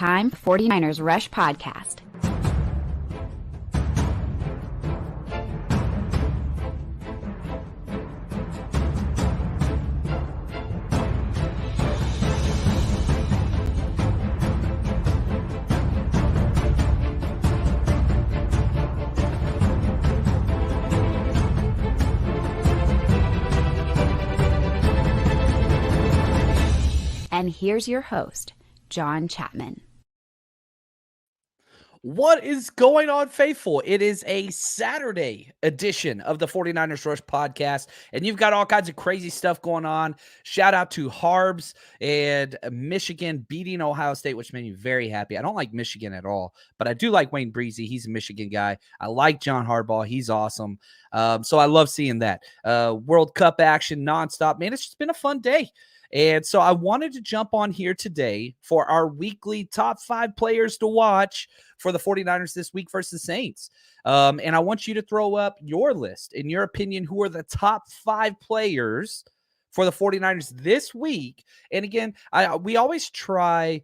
Time 49ers Rush Podcast. And here's your host, John Chapman. What is going on, faithful? It is a Saturday edition of the 49ers Rush Podcast, and you've got all kinds of crazy stuff going on. Shout out to Harbs and Michigan beating Ohio State, which made me very happy. I don't like Michigan at all, but I do like Wayne Breezy. He's a Michigan guy. I like John Harbaugh. He's awesome. So I love seeing that. World Cup action nonstop. Man, it's just been a fun day. And so I wanted to jump on here today for our weekly top 5 players to watch for the 49ers this week versus Saints. And I want you to throw up your list. In your opinion, who are the top 5 players for the 49ers this week? And again, we always try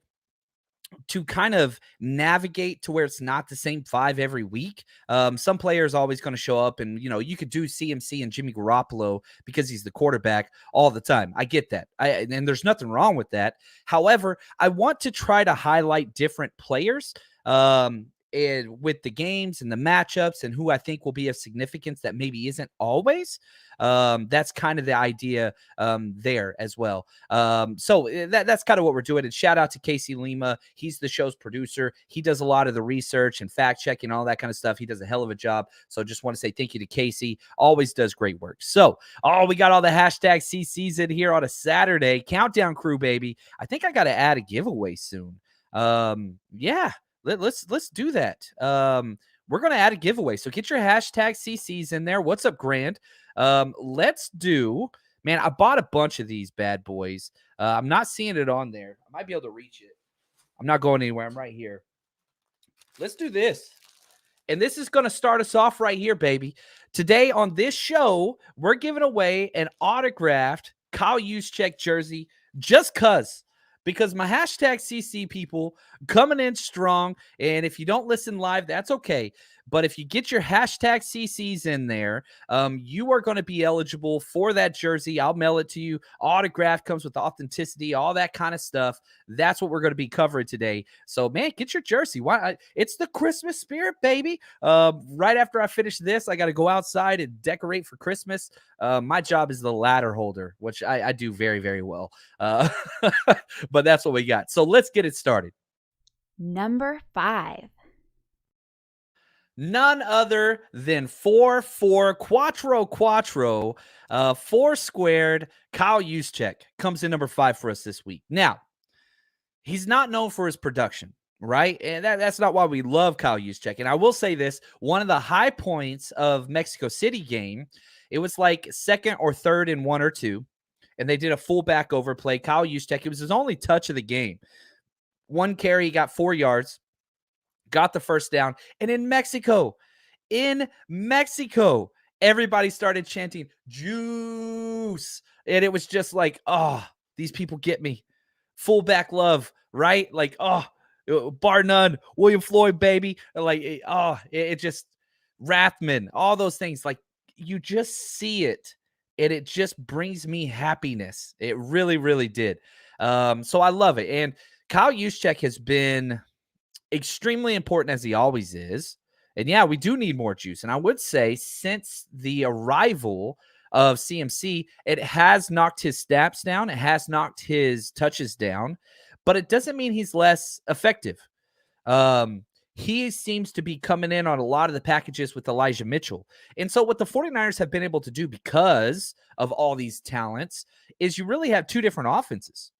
to kind of navigate to where it's not the same 5 every week. Some players always going to show up, and you could do CMC and Jimmy Garoppolo because he's the quarterback all the time. I get that. And there's nothing wrong with that. However, I want to try to highlight different players and with the games and the matchups and who I think will be of significance that maybe isn't always. That's kind of the idea there as well. So that's kind of what we're doing. And shout out to Casey Lima. He's the show's producer. He does a lot of the research and fact checking, all that kind of stuff. He does a hell of a job. So just want to say thank you to Casey. Always does great work. So, we got all the hashtag CCs in here on a Saturday. Countdown crew, baby. I think I got to add a giveaway soon. Yeah. Let's do that. We're going to add a giveaway. So get your hashtag CCs in there. What's up, Grand? Let's do, man, I bought a bunch of these bad boys. I'm not seeing it on there. I might be able to reach it. I'm not going anywhere. I'm right here. Let's do this. And this is going to start us off right here, baby. Today on this show, we're giving away an autographed Kyle Juszczyk jersey just because my hashtag CC people coming in strong. And if you don't listen live, that's okay. But if you get your hashtag CCs in there, you are going to be eligible for that jersey. I'll mail it to you. Autograph comes with authenticity, all that kind of stuff. That's what we're going to be covering today. So, man, get your jersey. It's the Christmas spirit, baby. Right after I finish this, I got to go outside and decorate for Christmas. My job is the ladder holder, which I do very, very well. But that's what we got. So let's get it started. Number 5. None other than 4 quattro, 4 squared. Kyle Juszczyk comes in number 5 for us this week. Now, he's not known for his production, right? And that's not why we love Kyle Juszczyk. And I will say this, one of the high points of Mexico City game, it was like second or third and 1 or 2, and they did a fullback overplay. Kyle Juszczyk, it was his only touch of the game. 1 carry, he got 4 yards. Got the first down. And in Mexico, everybody started chanting juice. And it was just like, these people get me. Fullback love, right? Like, bar none, William Floyd, baby. Like, it just, Rathman, all those things. Like, you just see it. And it just brings me happiness. It really, really did. So I love it. And Kyle Juszczyk has been extremely important, as he always is. And yeah, we do need more juice. And I would say since the arrival of CMC, it has knocked his snaps down. It has knocked his touches down, but it doesn't mean he's less effective. He seems to be coming in on a lot of the packages with Elijah Mitchell. And so what the 49ers have been able to do because of all these talents is you really have 2 different offenses.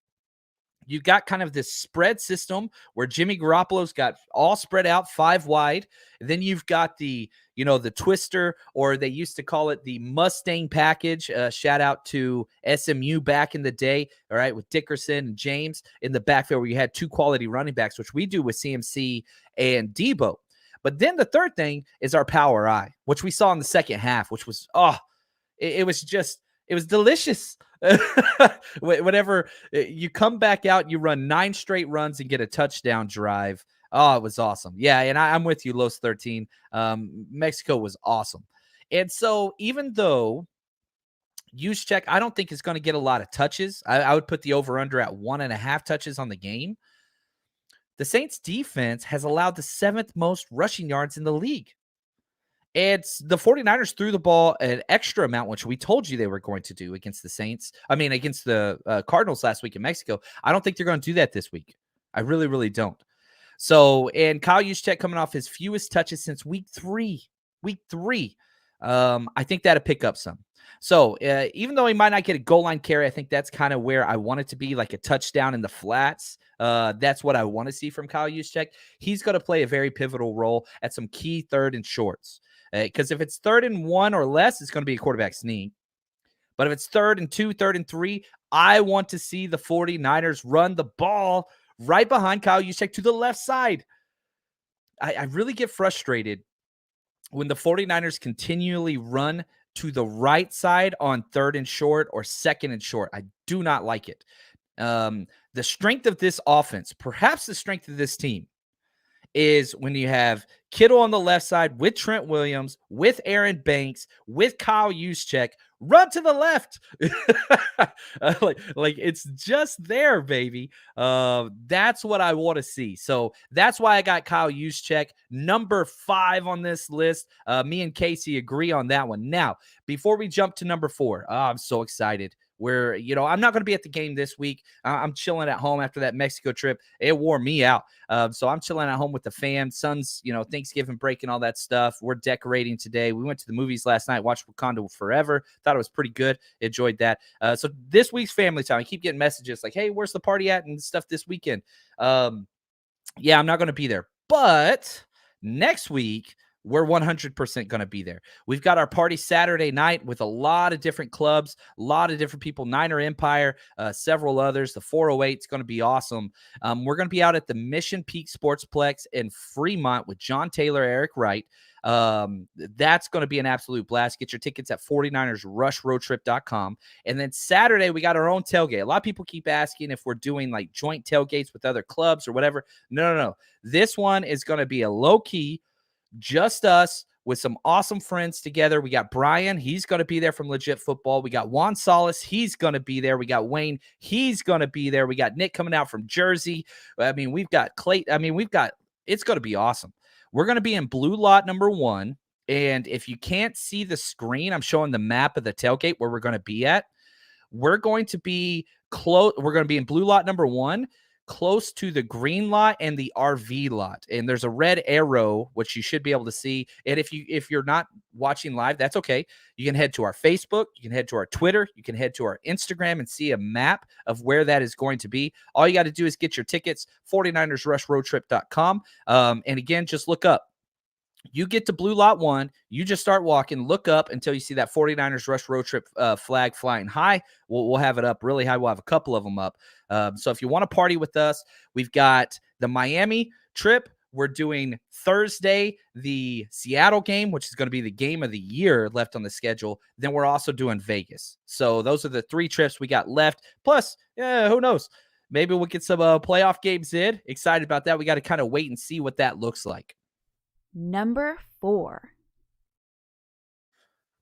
You've got kind of this spread system where Jimmy Garoppolo's got all spread out 5 wide. Then you've got the twister, or they used to call it the Mustang package. Shout out to SMU back in the day, all right, with Dickerson and James in the backfield where you had 2 quality running backs, which we do with CMC and Debo. But then the third thing is our power eye, which we saw in the second half, which was, it was delicious. Whenever you come back out, you run 9 straight runs and get a touchdown drive. Oh, it was awesome. Yeah, and I'm with you, Los 13. Mexico was awesome. And so even though Juszczyk, I don't think is going to get a lot of touches. I would put the over-under at 1.5 touches on the game. The Saints defense has allowed the 7th most rushing yards in the league. It's the 49ers threw the ball an extra amount, which we told you they were going to do against the Saints. I mean, against the Cardinals last week in Mexico. I don't think they're going to do that this week. I really, really don't. So, and Kyle Juszczyk coming off his fewest touches since week 3. Week 3. I think that'll pick up some. So, even though he might not get a goal line carry, I think that's kind of where I want it to be, like a touchdown in the flats. That's what I want to see from Kyle Juszczyk. He's going to play a very pivotal role at some key 3rd and shorts. Because if it's 3rd and 1 or less, it's going to be a quarterback sneak. But if it's 3rd and 2, 3rd and 3, I want to see the 49ers run the ball right behind Kyle Juszczyk to the left side. I really get frustrated when the 49ers continually run to the right side on 3rd and short or 2nd and short. I do not like it. The strength of this offense, perhaps the strength of this team, is when you have Kittle on the left side with Trent Williams, with Aaron Banks, with Kyle Juszczyk, run to the left. like it's just there, baby. That's what I want to see. So that's why I got Kyle Juszczyk number 5 on this list. Me and Casey agree on that one. Now, before we jump to number 4, I'm so excited. Where, I'm not going to be at the game this week. I'm chilling at home after that Mexico trip. It wore me out. So I'm chilling at home with the fam. Son's, Thanksgiving break and all that stuff. We're decorating today. We went to the movies last night, watched Wakanda Forever. Thought it was pretty good. Enjoyed that. So this week's family time. I keep getting messages like, hey, where's the party at and stuff this weekend? Yeah, I'm not going to be there. But next week, we're 100% going to be there. We've got our party Saturday night with a lot of different clubs, a lot of different people, Niner Empire, several others. The 408 is going to be awesome. We're going to be out at the Mission Peak Sportsplex in Fremont with John Taylor, Eric Wright. That's going to be an absolute blast. Get your tickets at 49ersrushroadtrip.com. And then Saturday, we got our own tailgate. A lot of people keep asking if we're doing like joint tailgates with other clubs or whatever. No. This one is going to be a low-key, just us with some awesome friends together. We got Brian. He's going to be there from Legit Football. We got Juan Salas. He's going to be there. We got Wayne. He's going to be there. We got Nick coming out from Jersey. I mean, we've got Clay. I mean, it's going to be awesome. We're going to be in blue lot number 1. And if you can't see the screen, I'm showing the map of the tailgate where we're going to be at. We're going to be close. We're going to be in blue lot number 1. Close to the green lot and the RV lot. And there's a red arrow, which you should be able to see. And if you're not watching live, that's okay. You can head to our Facebook, you can head to our Twitter, you can head to our Instagram and see a map of where that is going to be. All you got to do is get your tickets, 49ersrushroadtrip.com. And again, just look up. You get to blue lot 1, you just start walking, look up until you see that 49ers Rush Road Trip flag flying high. We'll have it up really high. We'll have a couple of them up. So if you want to party with us, we've got the Miami trip. We're doing Thursday, the Seattle game, which is going to be the game of the year left on the schedule. Then we're also doing Vegas. So those are the 3 trips we got left. Plus, who knows? Maybe we'll get some playoff games in. Excited about that. We got to kind of wait and see what that looks like. Number 4.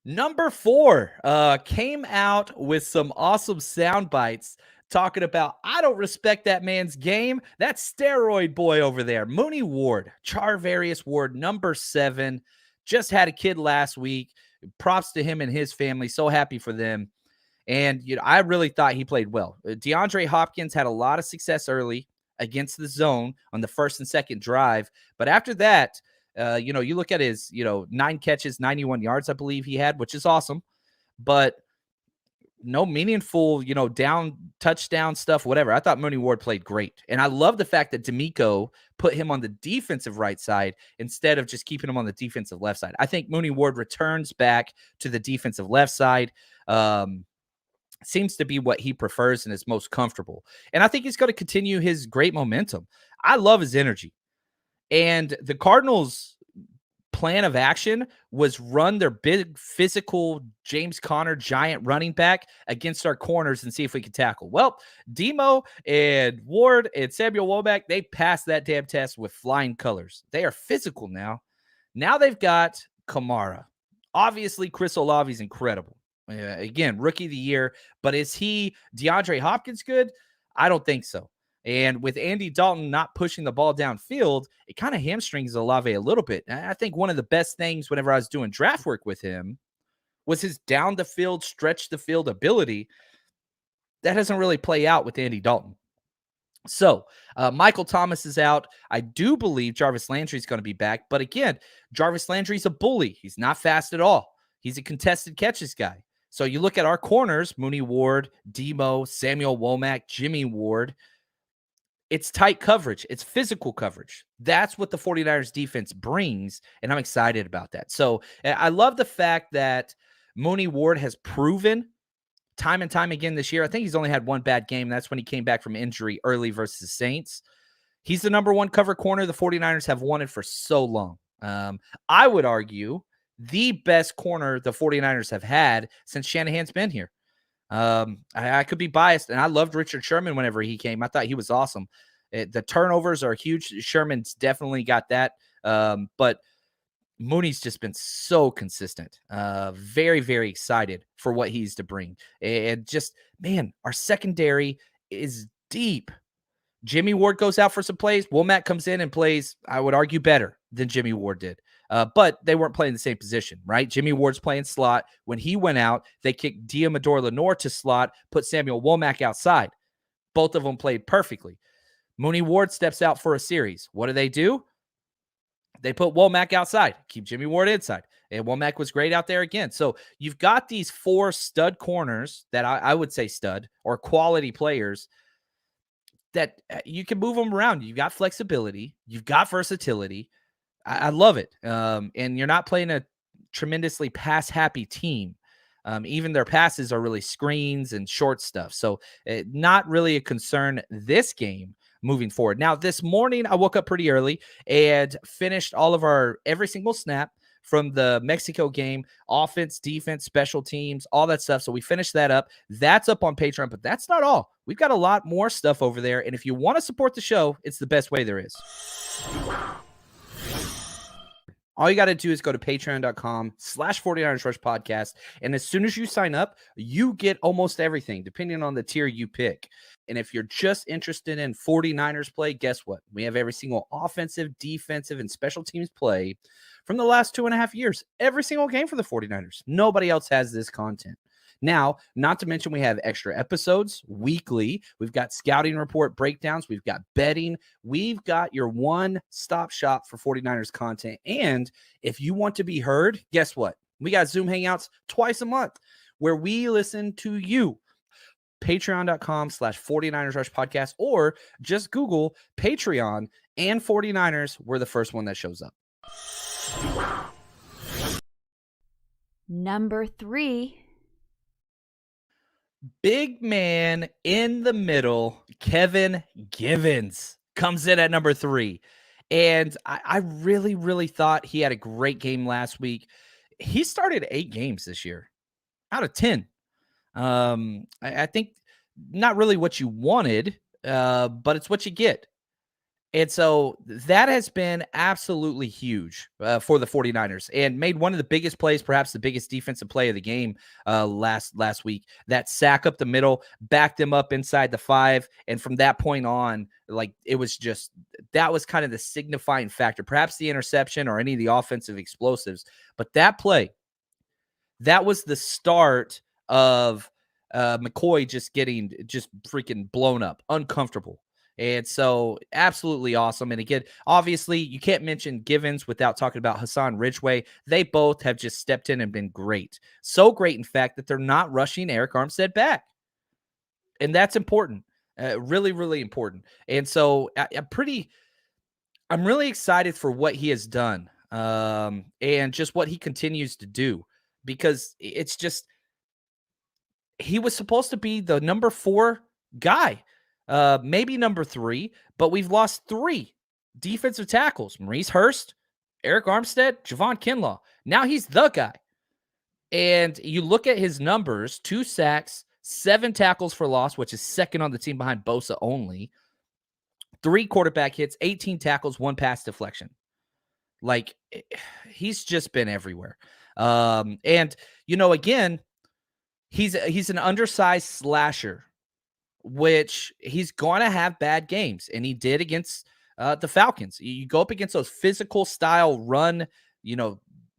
Number 4 came out with some awesome sound bites talking about, I don't respect that man's game. That steroid boy over there, Mooney Ward, Charvarius Ward, number 7, just had a kid last week. Props to him and his family. So happy for them. And I really thought he played well. DeAndre Hopkins had a lot of success early against the zone on the first and second drive. But after that, you look at his, 9 catches, 91 yards, I believe he had, which is awesome, but no meaningful, down touchdown stuff, whatever. I thought Mooney Ward played great. And I love the fact that D'Amico put him on the defensive right side instead of just keeping him on the defensive left side. I think Mooney Ward returns back to the defensive left side. Seems to be what he prefers and is most comfortable. And I think he's going to continue his great momentum. I love his energy. And the Cardinals plan of action was run their big physical James Conner giant running back against our corners and see if we could tackle. Well, Demo and Ward and Samuel Womack, they passed that damn test with flying colors. They are physical now. Now they've got Kamara. Obviously, Chris Olave's incredible. Again, rookie of the year, but is he DeAndre Hopkins good? I don't think so. And with Andy Dalton not pushing the ball downfield, it kind of hamstrings Olave a little bit. And I think one of the best things whenever I was doing draft work with him was his down the field, stretch the field ability. That doesn't really play out with Andy Dalton. So Michael Thomas is out. I do believe Jarvis Landry is going to be back. But again, Jarvis Landry's a bully. He's not fast at all. He's a contested catches guy. So you look at our corners, Mooney Ward, Demo, Samuel Womack, Jimmy Ward. It's tight coverage. It's physical coverage. That's what the 49ers defense brings, and I'm excited about that. So I love the fact that Mooney Ward has proven time and time again this year. I think he's only had one bad game. That's when he came back from injury early versus the Saints. He's the number one cover corner the 49ers have wanted for so long. I would argue the best corner the 49ers have had since Shanahan's been here. I could be biased, and I loved Richard Sherman whenever he came. I thought he was awesome. The turnovers are huge. Sherman's definitely got that. But Mooney's just been so consistent. Very, very excited for what he's to bring. And just, man, our secondary is deep. Jimmy Ward goes out for some plays. Womack comes in and plays, I would argue, better than Jimmy Ward did. But they weren't playing the same position, right? Jimmy Ward's playing slot. When he went out, they kicked Diamador Lenore to slot, put Samuel Womack outside. Both of them played perfectly. Mooney Ward steps out for a series. What do? They put Womack outside, keep Jimmy Ward inside. And Womack was great out there again. So you've got these four stud corners that I would say stud or quality players that you can move them around. You've got flexibility. You've got versatility. I love it. And you're not playing a tremendously pass-happy team. Even their passes are really screens and short stuff. So not really a concern this game moving forward. Now, this morning, I woke up pretty early and finished all of our every single snap from the Mexico game, offense, defense, special teams, all that stuff. So we finished that up. That's up on Patreon, but that's not all. We've got a lot more stuff over there. And if you want to support the show, it's the best way there is. All you got to do is go to patreon.com/49ers Rush Podcast. And as soon as you sign up, you get almost everything, depending on the tier you pick. And if you're just interested in 49ers play, guess what? We have every single offensive, defensive, and special teams play from the last 2.5 years. Every single game for the 49ers. Nobody else has this content. Now, not to mention we have extra episodes weekly. We've got scouting report breakdowns. We've got betting. We've got your one-stop shop for 49ers content. And if you want to be heard, guess what? We got Zoom Hangouts twice a month where we listen to you. Patreon.com/49ers Rush Podcast, or just Google Patreon and 49ers. We're the first one that shows up. Number 3. Big man in the middle, Kevin Givens comes in at number 3. And I really, really thought he had a great game last week. He started 8 games this year out of 10. I think not really what you wanted, but it's what you get. And so that has been absolutely huge for the 49ers and made one of the biggest plays, perhaps the biggest defensive play of the game last week. That sack up the middle, backed him up inside the 5. And from that point on, like it was just, that was kind of the signifying factor, perhaps the interception or any of the offensive explosives. But that play, that was the start of McCoy just getting just freaking blown up, uncomfortable. And so absolutely awesome. And again, obviously you can't mention Givens without talking about Hassan Ridgeway. They both have just stepped in and been great. So great, in fact, that they're not rushing Eric Armstead back. And that's important. Really, really important. And so I'm really excited for what he has done and just what he continues to do, because it's just, he was supposed to be the number 4 guy. Maybe number 3, but we've lost 3 defensive tackles: Maurice Hurst, Eric Armstead, Javon Kinlaw. Now he's the guy. And you look at his numbers, 2 sacks, 7 tackles for loss, which is second on the team behind Bosa only, 3 quarterback hits, 18 tackles, 1 pass deflection. Like, he's just been everywhere. And, again, he's an undersized slasher, which he's going to have bad games. And he did against the Falcons. You go up against those physical style run,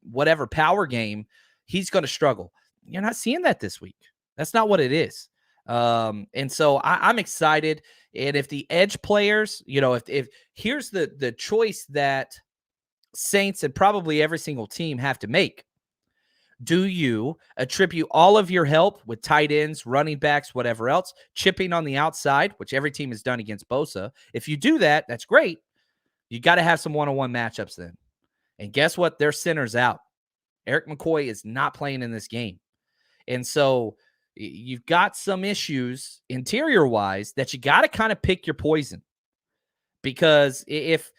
whatever power game, he's going to struggle. You're not seeing that this week. That's not what it is. And so I'm excited. And if the edge players, if here's the choice that Saints and probably every single team have to make. Do you attribute all of your help with tight ends, running backs, whatever else, chipping on the outside, which every team has done against Bosa? If you do that, that's great. You got to have some one-on-one matchups then. And guess what? Their center's out. Eric McCoy is not playing in this game. And so you've got some issues interior-wise that you got to kind of pick your poison. Because if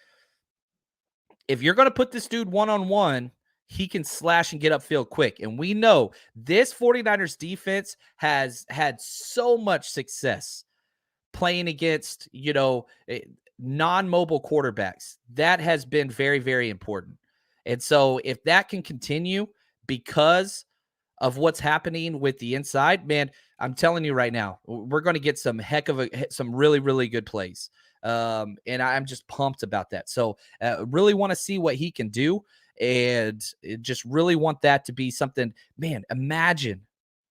you're going to put this dude one-on-one, he can slash and get upfield quick. And we know this 49ers defense has had so much success playing against, non-mobile quarterbacks. That has been very, very important. And so if that can continue because of what's happening with the inside, man, I'm telling you right now, we're going to get some some really, really good plays. And I'm just pumped about that. So really want to see what he can do. And just really want that to be something, man, imagine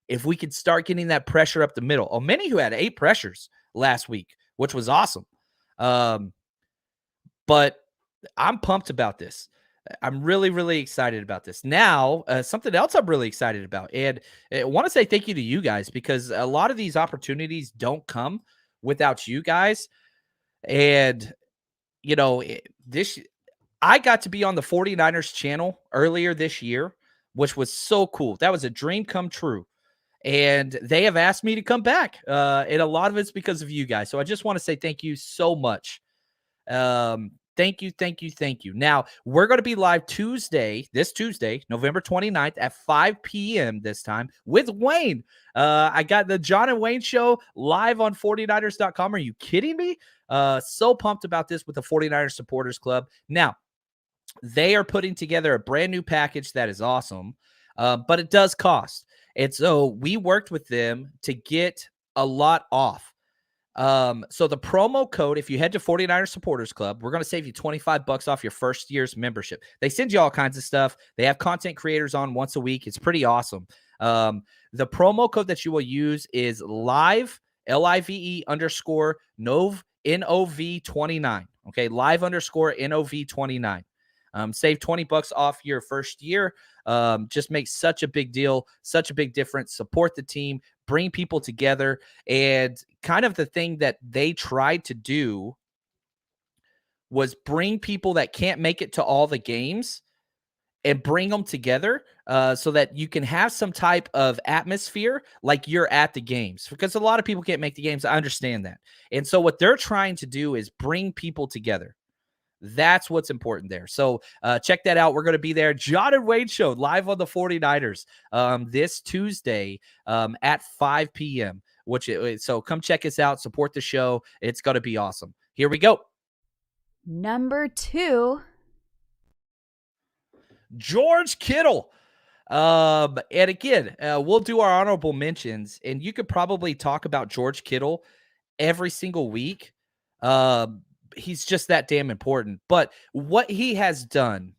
if we could start getting that pressure up the middle. Oh, many who had 8 pressures last week, which was awesome. But I'm pumped about this. I'm really, really excited about this. Now, something else I'm really excited about. And I want to say thank you to you guys because a lot of these opportunities don't come without you guys. And, I got to be on the 49ers channel earlier this year, which was so cool. That was a dream come true. And they have asked me to come back. And a lot of it's because of you guys. So I just want to say thank you so much. Thank you. Now, we're going to be live this Tuesday, November 29th at 5 p.m. this time with Wayne. I got the John and Wayne show live on 49ers.com. Are you kidding me? So pumped about this with the 49ers Supporters Club. Now, they are putting together a brand new package that is awesome, but it does cost. And so we worked with them to get a lot off. So the promo code, if you head to 49ers Supporters Club, we're going to save you $25 off your first year's membership. They send you all kinds of stuff. They have content creators on once a week. It's pretty awesome. The promo code that you will use is live, LIVE _ NOV, NOV29. Okay. Live _ NOV29. Save $20 off your first year. Just makes such a big deal, such a big difference. Support the team, bring people together. And kind of the thing that they tried to do was bring people that can't make it to all the games and bring them together so that you can have some type of atmosphere like you're at the games. Because a lot of people can't make the games. I understand that. And so what they're trying to do is bring people together. That's what's important there. So check that out. We're going to be there. John and Wayne show live on the 49ers this Tuesday at 5 p.m. So come check us out. Support the show. It's going to be awesome. Here we go. Number 2. George Kittle. And again, we'll do our honorable mentions. And you could probably talk about George Kittle every single week. He's just that damn important. But what he has done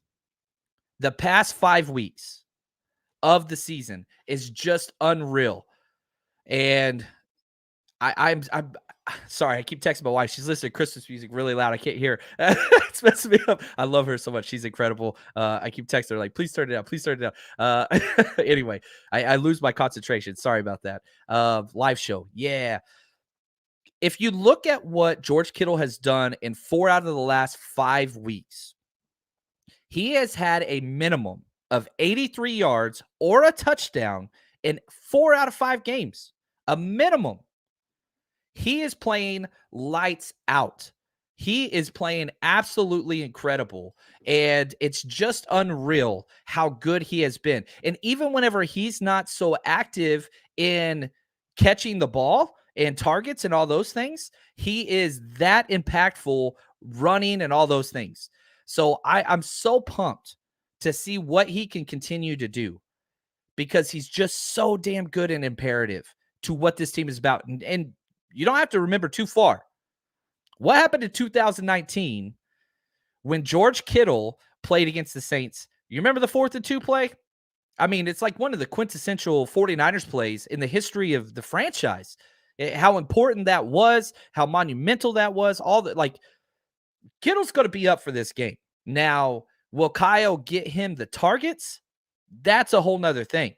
the past 5 weeks of the season is just unreal. And I'm sorry, I keep texting my wife. She's listening to Christmas music really loud. I can't hear. It's messing me up. I love her so much. She's incredible. I keep texting her like, please turn it down. Please turn it down. Anyway, I lose my concentration. Sorry about that. Live show. Yeah. If you look at what George Kittle has done in 4 out of the last 5 weeks, he has had a minimum of 83 yards or a touchdown in 4 out of 5 games. A minimum. He is playing lights out. He is playing absolutely incredible, and it's just unreal how good he has been. And even whenever he's not so active in catching the ball and targets and all those things, he is that impactful running and all those things. So I'm so pumped to see what he can continue to do because he's just so damn good and imperative to what this team is about. And you don't have to remember too far. What happened in 2019 when George Kittle played against the Saints? You remember the 4th and 2 play? I mean, it's like one of the quintessential 49ers plays in the history of the franchise. How important that was, how monumental that was, all that. Like, Kittle's going to be up for this game. Now, will Kyle get him the targets? That's a whole nother thing.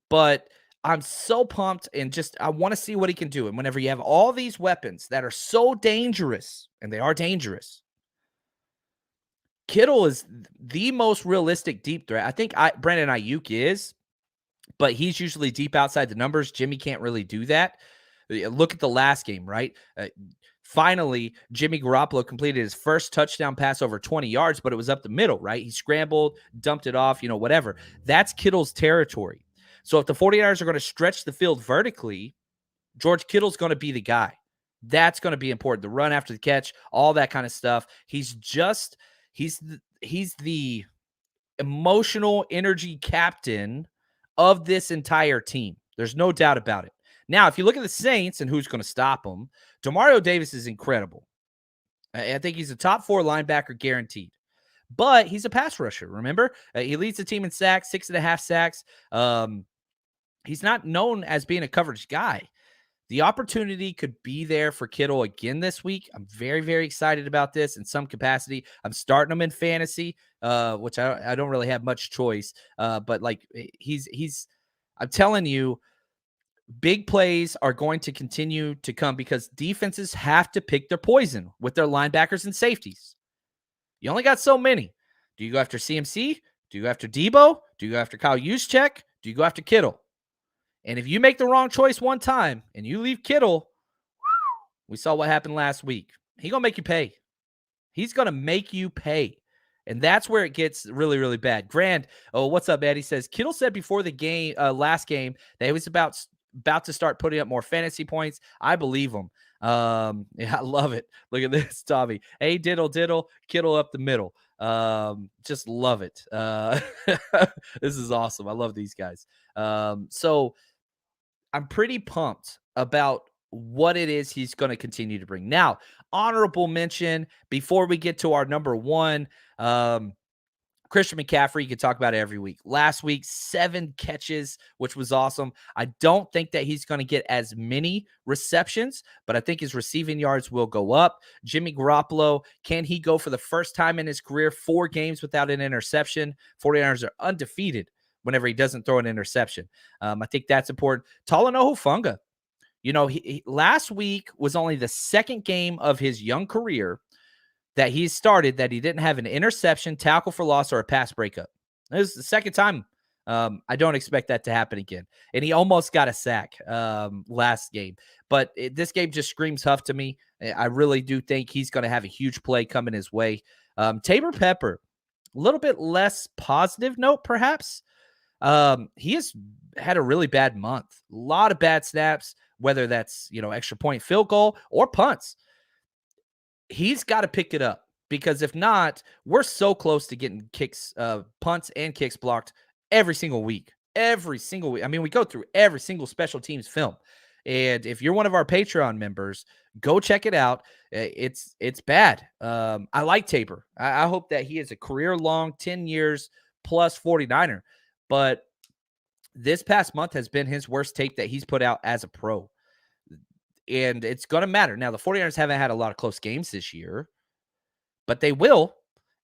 But I'm so pumped and just I want to see what he can do. And whenever you have all these weapons that are so dangerous, and they are dangerous, Kittle is the most realistic deep threat. I think Brandon Ayuk is, but he's usually deep outside the numbers. Jimmy can't really do that. Look at the last game, right? Finally, Jimmy Garoppolo completed his first touchdown pass over 20 yards, but it was up the middle, right? He scrambled, dumped it off, whatever. That's Kittle's territory. So if the 49ers are going to stretch the field vertically, George Kittle's going to be the guy. That's going to be important. The run after the catch, all that kind of stuff. He's the emotional energy captain of this entire team. There's no doubt about it. Now, if you look at the Saints and who's going to stop them, Demario Davis is incredible. I think he's a top 4 linebacker guaranteed. But he's a pass rusher, remember? He leads the team in sacks, 6.5 sacks. He's not known as being a coverage guy. The opportunity could be there for Kittle again this week. I'm very, very excited about this in some capacity. I'm starting him in fantasy, which I don't really have much choice. But like I'm telling you, big plays are going to continue to come because defenses have to pick their poison with their linebackers and safeties. You only got so many. Do you go after CMC? Do you go after Debo? Do you go after Kyle Juszczyk? Do you go after Kittle? And if you make the wrong choice one time and you leave Kittle, we saw what happened last week. He's going to make you pay. He's going to make you pay. And that's where it gets really, really bad. Grand, what's up, Ed? He says, Kittle said before the game, last game, that he was about to start putting up more fantasy points. I believe him. Yeah, I love it. Look at this, Tommy. Hey, diddle, Kittle up the middle. Just love it. This is awesome. I love these guys. So I'm pretty pumped about what it is he's going to continue to bring. Now, honorable mention before we get to our number one, Christian McCaffrey, you can talk about it every week. Last week, 7 catches, which was awesome. I don't think that he's going to get as many receptions, but I think his receiving yards will go up. Jimmy Garoppolo, can he go for the first time in his career 4 games without an interception? 49ers are undefeated whenever he doesn't throw an interception. I think that's important. Talanoa Hufanga, he last week was only the 2nd game of his young career that he started that he didn't have an interception, tackle for loss, or a pass breakup. This is the 2nd time. I don't expect that to happen again. And he almost got a sack last game. But this game just screams Huff to me. I really do think he's going to have a huge play coming his way. Tabor Pepper, a little bit less positive note, perhaps. He has had a really bad month. A lot of bad snaps, whether that's, extra point field goal or punts. He's got to pick it up because if not, we're so close to getting kicks, punts and kicks blocked every single week. Every single week. I mean, we go through every single special teams film. And if you're one of our Patreon members, go check it out. It's bad. I like Tabor. I hope that he is a career-long 10 years plus 49er. But this past month has been his worst tape that he's put out as a pro. And it's going to matter. Now, the 49ers haven't had a lot of close games this year, but they will.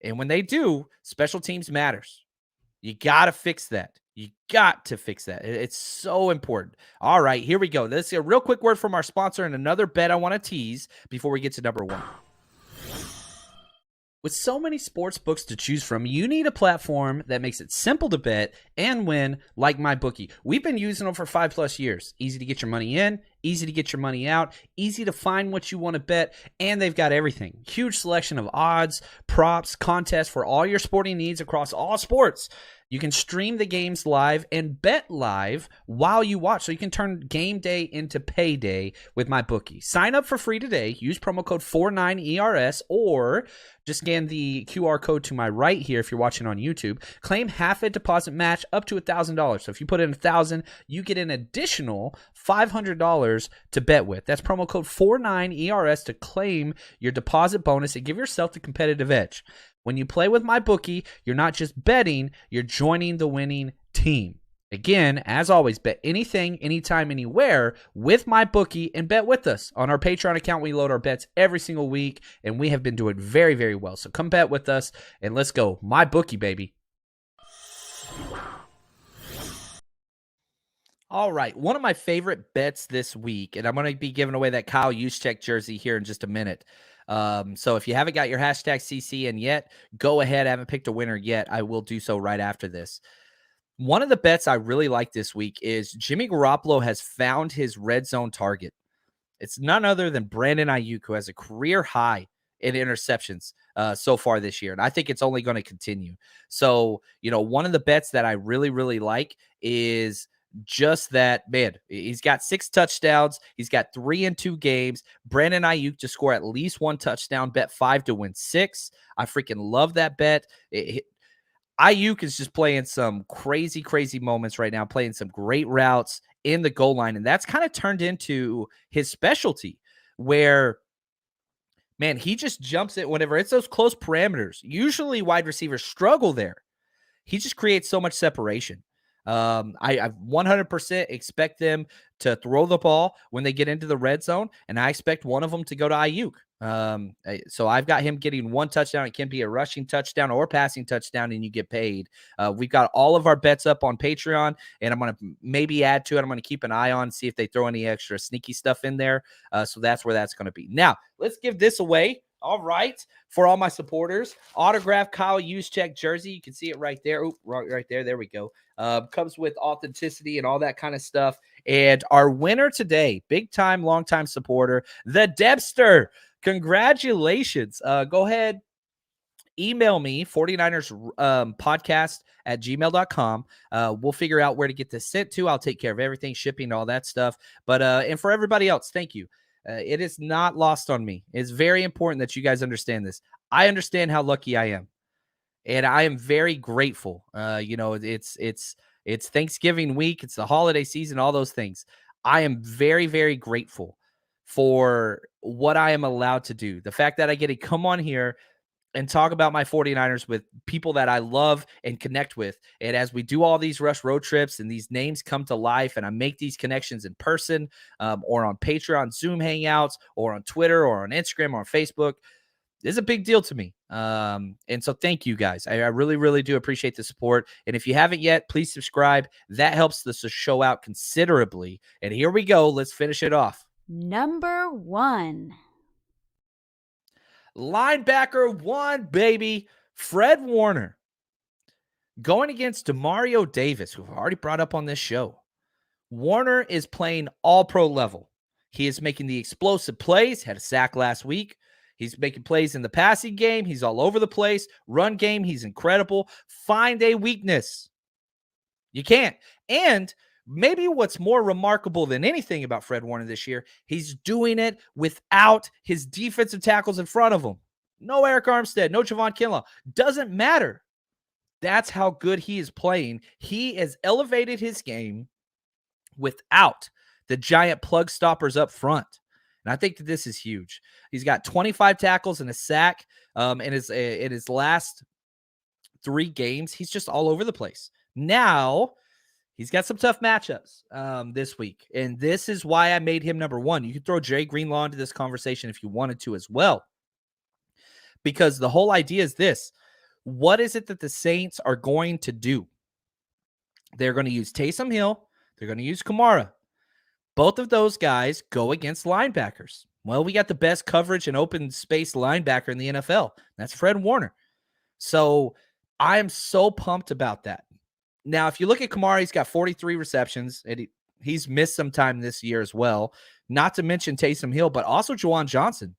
And when they do, special teams matters. You got to fix that. You got to fix that. It's so important. All right, here we go. Let's get a real quick word from our sponsor and another bet I want to tease before we get to number one. With so many sports books to choose from, you need a platform that makes it simple to bet and win like MyBookie. We've been using them for 5+ years. Easy to get your money in, easy to get your money out, easy to find what you want to bet, and they've got everything. Huge selection of odds, props, contests for all your sporting needs across all sports. You can stream the games live and bet live while you watch. So you can turn game day into payday with MyBookie. Sign up for free today. Use promo code 49ERS or just scan the QR code to my right here if you're watching on YouTube. Claim half a deposit match up to $1,000. So if you put in $1,000, you get an additional $500 to bet with. That's promo code 49ERS to claim your deposit bonus and give yourself the competitive edge. When you play with MyBookie, you're not just betting, you're joining the winning team. Again, as always, bet anything, anytime, anywhere with MyBookie and bet with us. On our Patreon account, we load our bets every single week, and we have been doing very, very well. So come bet with us, and let's go. MyBookie, baby. All right, one of my favorite bets this week, and I'm going to be giving away that Kyle Juszczyk jersey here in just a minute. So if you haven't got your hashtag CC in yet, go ahead. I haven't picked a winner yet. I will do so right after this. One of the bets I really like this week is Jimmy Garoppolo has found his red zone target. It's none other than Brandon Ayuk, who has a career high in interceptions so far this year. And I think it's only going to continue. So, one of the bets that I really, really like is just that, man, he's got 6 touchdowns. He's got 3 in 2 games. Brandon Ayuk to score at least 1 touchdown, bet 5 to win 6. I freaking love that bet. Ayuk is just playing some crazy, crazy moments right now, playing some great routes in the goal line. And that's kind of turned into his specialty where, man, he just jumps it whenever it's those close parameters. Usually wide receivers struggle there. He just creates so much separation. I 100% expect them to throw the ball when they get into the red zone, and I expect one of them to go to Ayuk. So I've got him getting 1 touchdown. It can be a rushing touchdown or passing touchdown, and you get paid. We've got all of our bets up on Patreon, and I'm going to maybe add to it. I'm going to keep an eye on, see if they throw any extra sneaky stuff in there. So that's where that's going to be. Now, let's give this away. All right, for all my supporters, autographed Kyle Juszczyk jersey. You can see it right there. Right there. There we go. Comes with authenticity and all that kind of stuff. And our winner today, big time, long time supporter, the Debster. Congratulations. Go ahead. Email me, 49ers podcast at gmail.com. We'll figure out where to get this sent to. I'll take care of everything, shipping, all that stuff. But and for everybody else, thank you. It is not lost on me. It's very important that you guys understand this. I understand how lucky I am, and I am very grateful. It's Thanksgiving week. It's the holiday season, all those things. I am very, very grateful for what I am allowed to do. The fact that I get to come on here and talk about my 49ers with people that I love and connect with. And as we do all these Rush road trips and these names come to life and I make these connections in person or on Patreon, Zoom hangouts, or on Twitter or on Instagram or on Facebook, this is a big deal to me. And so thank you guys. I really, really do appreciate the support. And if you haven't yet, please subscribe. That helps the show out considerably. And here we go. Let's finish it off. Number 1. Linebacker 1, baby. Fred Warner going against Demario Davis, who I've already brought up on this show. Warner is playing all-pro level. He is making the explosive plays. Had a sack last week. He's making plays in the passing game. He's all over the place. Run game, he's incredible. Find a weakness. You can't. And maybe what's more remarkable than anything about Fred Warner this year, he's doing it without his defensive tackles in front of him. No Eric Armstead, no Javon Kinlaw. Doesn't matter. That's how good he is playing. He has elevated his game without the giant plug stoppers up front. And I think that this is huge. He's got 25 tackles and a sack in his last 3 games. He's just all over the place. Now, he's got some tough matchups this week, and this is why I made him number 1. You could throw Jay Greenlaw into this conversation if you wanted to as well, because the whole idea is this. What is it that the Saints are going to do? They're going to use Taysom Hill. They're going to use Kamara. Both of those guys go against linebackers. Well, we got the best coverage and open space linebacker in the NFL. That's Fred Warner. So I am so pumped about that. Now, if you look at Kamara, he's got 43 receptions, and He's missed some time this year as well. Not to mention Taysom Hill, but also Juwan Johnson.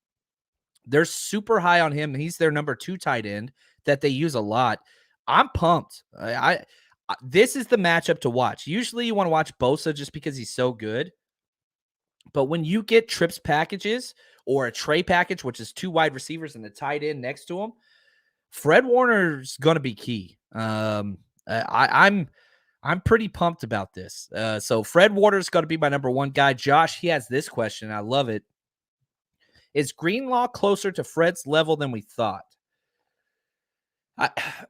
They're super high on him. He's their number 2 tight end that they use a lot. I'm pumped. This is the matchup to watch. Usually you want to watch Bosa just because he's so good. But when you get trips packages or a Trey package, which is 2 wide receivers and a tight end next to him, Fred Warner's going to be key. I'm pretty pumped about this. So Fred Warner's going to be my number 1 guy. Josh, he has this question. I love it. Is Greenlaw closer to Fred's level than we thought?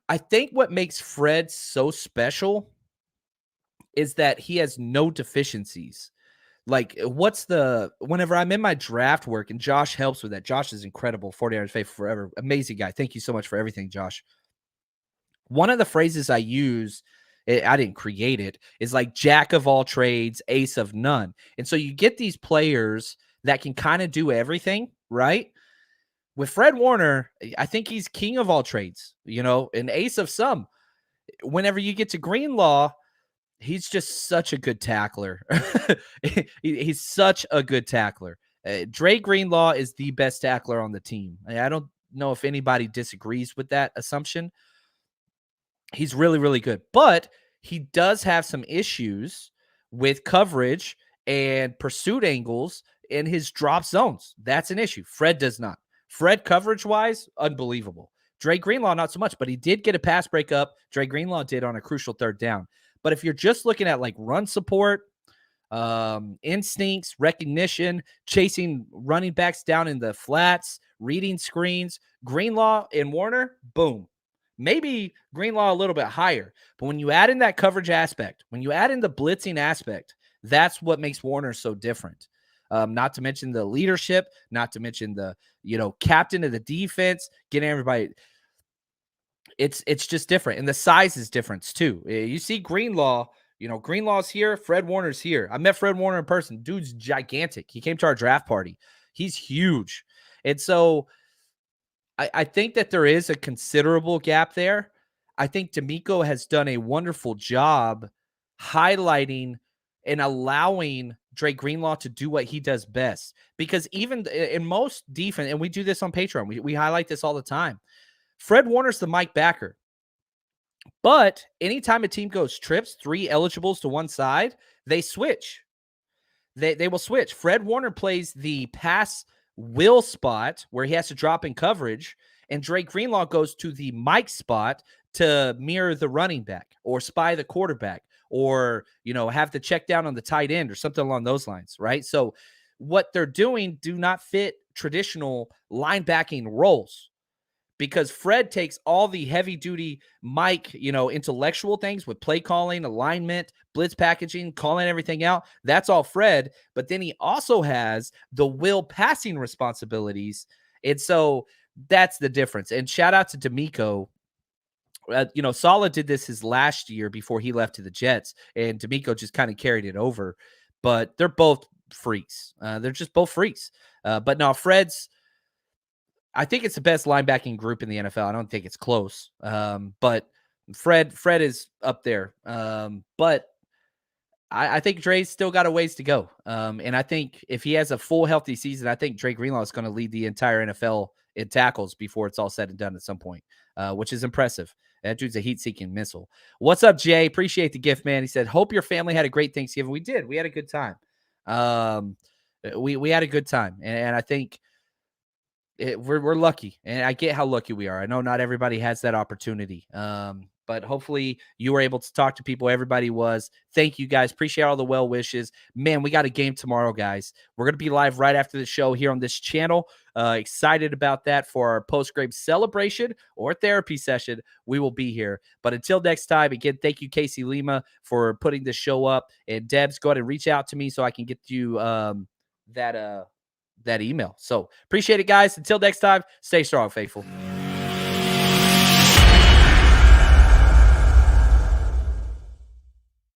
I think what makes Fred so special is that he has no deficiencies. Like, whenever I'm in my draft work, and Josh helps with that. Josh is incredible. 49ers Faithful Forever. Amazing guy. Thank you so much for everything, Josh. One of the phrases I use, I didn't create it, is like jack of all trades, ace of none. And so you get these players that can kind of do everything, right? With Fred Warner, I think he's king of all trades, an ace of some. Whenever you get to Greenlaw, he's just such a good tackler. He's such a good tackler. Dre Greenlaw is the best tackler on the team. I don't know if anybody disagrees with that assumption. He's really, really good. But he does have some issues with coverage and pursuit angles in his drop zones. That's an issue. Fred does not. Fred, coverage-wise, unbelievable. Dre Greenlaw, not so much, but he did get a pass breakup. Dre Greenlaw did on a crucial 3rd down. But if you're just looking at like run support, instincts, recognition, chasing running backs down in the flats, reading screens, Greenlaw and Warner, boom. Maybe Greenlaw a little bit higher. But when you add in that coverage aspect, when you add in the blitzing aspect, that's what makes Warner so different. Not to mention the leadership, not to mention the, captain of the defense, getting everybody. It's just different. And the size is different too. You see Greenlaw, Greenlaw's here, Fred Warner's here. I met Fred Warner in person. Dude's gigantic. He came to our draft party. He's huge. And so I think that there is a considerable gap there. I think D'Amico has done a wonderful job highlighting and allowing Dre Greenlaw to do what he does best. Because even in most defense, and we do this on Patreon, we highlight this all the time, Fred Warner's the Mike backer. But anytime a team goes trips, 3 eligibles to one side, they switch. They will switch. Fred Warner plays the pass will spot where he has to drop in coverage, and Dre Greenlaw goes to the Mike spot to mirror the running back or spy the quarterback or, have the check down on the tight end or something along those lines, right? So what they're doing do not fit traditional linebacking roles. Because Fred takes all the heavy-duty Mike, intellectual things with play calling, alignment, blitz packaging, calling everything out. That's all Fred. But then he also has the will passing responsibilities. And so that's the difference. And shout out to D'Amico. Saleh did this his last year before he left to the Jets. And D'Amico just kind of carried it over. But they're both freaks. They're just both freaks. But no, I think it's the best linebacking group in the NFL. I don't think it's close. But Fred is up there. But I think Dre's still got a ways to go. And I think if he has a full healthy season, I think Dre Greenlaw is going to lead the entire NFL in tackles before it's all said and done at some point, which is impressive. That dude's a heat-seeking missile. What's up, Jay? Appreciate the gift, man. He said, hope your family had a great Thanksgiving. We did. We had a good time. We had a good time. And I think we're lucky, and I get how lucky we are. I know not everybody has that opportunity, but hopefully you were able to talk to people. Everybody was. Thank you, guys. Appreciate all the well wishes. Man, we got a game tomorrow, guys. We're going to be live right after the show here on this channel. Excited about that for our post-game celebration or therapy session. We will be here. But until next time, again, thank you, Casey Lima, for putting this show up. And Debs, go ahead and reach out to me so I can get you that email. So appreciate it, guys. Until next time, stay strong, faithful.